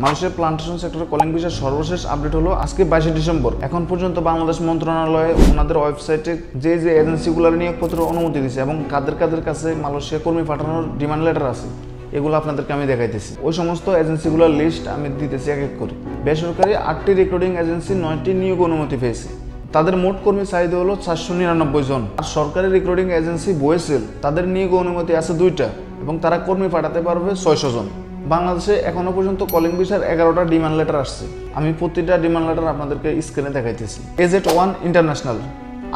মালয়েশিয়ার প্লান্টেশন সেক্টরে কলিং ভিসার সর্বশেষ আপডেট হলো আজকে 22 ডিসেম্বর। এখন পর্যন্ত বাংলাদেশ মন্ত্রণালয়ে ওনাদের ওয়েবসাইটে যে এজেন্সিগুলোর নিয়োগপত্র অনুমতি দিয়েছে এবং কাদের কাছে মালয়েশিয়া কর্মী পাঠানোর ডিমান্ড লেটার আছে, এগুলো আপনাদেরকে আমি দেখাইতেছি। ওই সমস্ত এজেন্সিগুলোর লিস্ট আমি দিতেছি এক এক করে। বেসরকারি 8টি রিক্রুটিং এজেন্সি 9টি নিয়োগ অনুমতি পেয়েছে। তাদের মোট কর্মী চাহিদা হলো 499 জন। আর সরকারি রিক্রুটিং এজেন্সি বোয়েসেল, তাদের নিয়োগ অনুমতি আছে 2টা এবং তারা কর্মী পাঠাতে পারবে 600 জন। বাংলাদেশে এখনো পর্যন্ত কলিং ভিসার 11টা ডিমান্ড লেটার আসছে। আমি প্রতিটা ডিমান্ড লেটার আপনাদেরকে স্ক্রিনে দেখাইতেছি। AZ1 ইন্টারন্যাশনাল,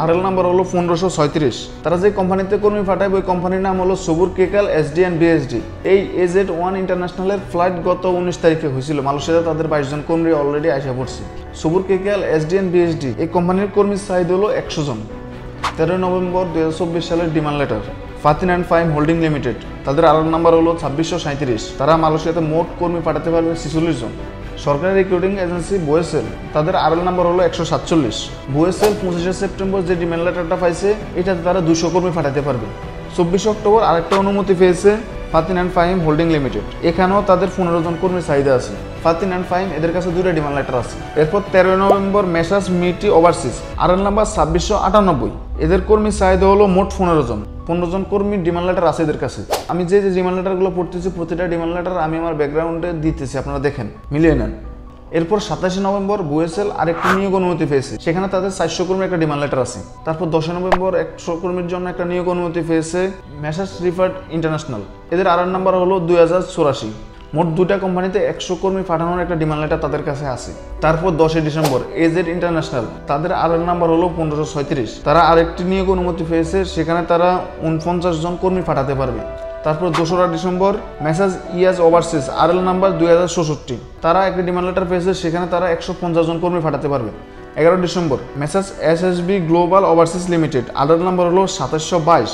আরএল নাম্বার হলো 1536। তারা যে কোম্পানিতে কর্মী পাঠায় ওই কোম্পানির নাম হলো সবুর কেকাল SD and BSD। এই AZ1 ইন্টারন্যাশনালের ফ্লাইট গত 19 তারিখে হয়েছিল। মালয়েশিয়াতে তাদের 22 জন কর্মী অলরেডি আইসা পড়ছে। সবুর কেকাল SD and BSD এই কোম্পানির কর্মীর চাহিদা হলো 100 জন। 13 নভেম্বর 2024 সালের demand letter Fatin and Faim holding limited, তাদের আরএল নাম্বার হলো 2637। তারা মালয়েশিয়াতে মোট কর্মী পাঠাতে পারবে 46 জন। সরকারি রিক্রুটিং এজেন্সি বোয়েসেল, তাদের আরএল নাম্বার হলো 147। বোয়েসেল 25 সেপ্টেম্বর যে ডিমান্ড লেটারটা পাইছে এটাতে তারা 200 কর্মী পাঠাতে পারবে। 24 অক্টোবর আরেকটা অনুমতি পেয়েছে Fatin and Faim holding limited. এখানেও তাদের 15 জন কর্মীর চাহিদা আছে। ফাতিন অ্যান্ড ফাইম এদের কাছে 2টা ডিমান্ড লেটার আছে। এরপর 13 নভেম্বর মেসার্স মিটি ওভারসিজ, আরএল নাম্বার 2698। এদের কর্মী চাহিদা হলো মোট 15 জন। 15 জন কর্মীর ডিমান্ড লেটার আছে এদের কাছে। আমি যে ডিমান্ড লেটারগুলো পড়তেছি প্রতিটা ডিমান্ড লেটার আমি আমার ব্যাকগ্রাউন্ডে দিতেছি, আপনারা দেখেন মিলিয়ে নেন। এরপর 27 নভেম্বর বোয়েসেল আরেকটি নিয়োগ অনুমতি পেয়েছে, সেখানে তাদের 400 কর্মীর একটা ডিমান্ড লেটার আছে। তারপর 10 নভেম্বর 100 কর্মীর জন্য একটা নিয়োগ অনুমতি পেয়েছে মেসার্স রিফার্ড ইন্টারন্যাশনাল। এদের আরএল নাম্বার হলো 2084। মোট 2টা কোম্পানিতে 100 কর্মী পাঠানোর একটা ডিমান্ড লেটার তাদের কাছে আছে। তারপর 10 ডিসেম্বর AZ ইন্টারন্যাশনাল, তাদের আরএল নাম্বার হলো 1536। তারা আরেকটি নিয়োগ অনুমতি পেয়েছে, সেখানে তারা 49 জন কর্মী পাঠাতে পারবে। তারপর 2রা December মেসাজ Iaz overseas, RL number 2066। তারা একটি ডিমান্ড লেটার পেয়েছে, সেখানে তারা 150 জন কর্মী পাঠাতে পারবে। 11 December মেসাজ SSB global overseas limited, RL number হলো 2722।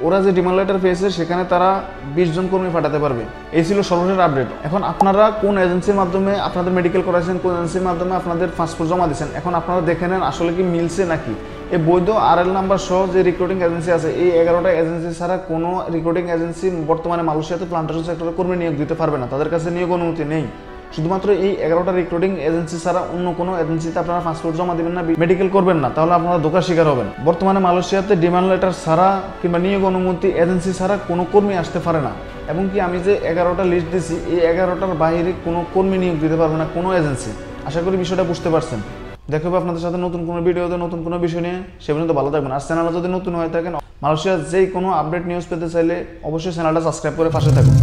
ওরা যে ডিমান্ড লেটার পেয়েছে সেখানে তারা 20 জন কর্মী পাঠাতে পারবে। এই ছিল সর্বশেষ আপডেট। এখন আপনারা কোন এজেন্সির মাধ্যমে আপনাদের মেডিকেল করাইছেন, কোন এজেন্সির মাধ্যমে আপনাদের পাসপোর্ট জমা দিয়েছেন, এখন আপনারা দেখে নেন আসলে কি মিলছে নাকি। এই বৈধ আরএল নাম্বার সহ যে রিক্রুটিং এজেন্সি আছে, এই 11টা এজেন্সি ছাড়া কোনো রিক্রুটিং এজেন্সি বর্তমানে মালয়েশিয়াতে প্লান্টেশন সেক্টরে কর্মী নিয়োগ দিতে পারবে না। তাদের কাছে নিয়োগ অনুমতি নেই। শুধুমাত্র এই 11টা রিক্রুটিং এজেন্সি ছাড়া অন্য কোনো এজেন্সিতে আপনারা পাসপোর্ট জমা দিবেন না, মেডিকেল করবেন না, তাহলে আপনারা ধোঁকার শিকার হবেন। বর্তমানে মালয়েশিয়াতে ডিমান্ড লেটার ছাড়া কিংবা নিয়োগ অনুমতি এজেন্সি ছাড়া কোনো কর্মী আসতে পারে না। এবং কি আমি যে 11টা লিস্ট দিছি এই 11টার বাইরে কোনো কর্মী নিয়োগ দিতে পারবে না কোনো এজেন্সি। আশা করি বিষয়টা বুঝতে পারছেন। দেখা হবে আপনাদের সাথে নতুন কোনো ভিডিওতে নতুন কোনো বিষয় নিয়ে। সে পর্যন্ত ভালো থাকবেন। আর চ্যানেলে যদি নতুন হয়ে থাকেন, মালয়েশিয়ার যেই কোনো আপডেট নিউজ পেতে চাইলে অবশ্যই চ্যানেলটা সাবস্ক্রাইব করে পাশে থাকুন।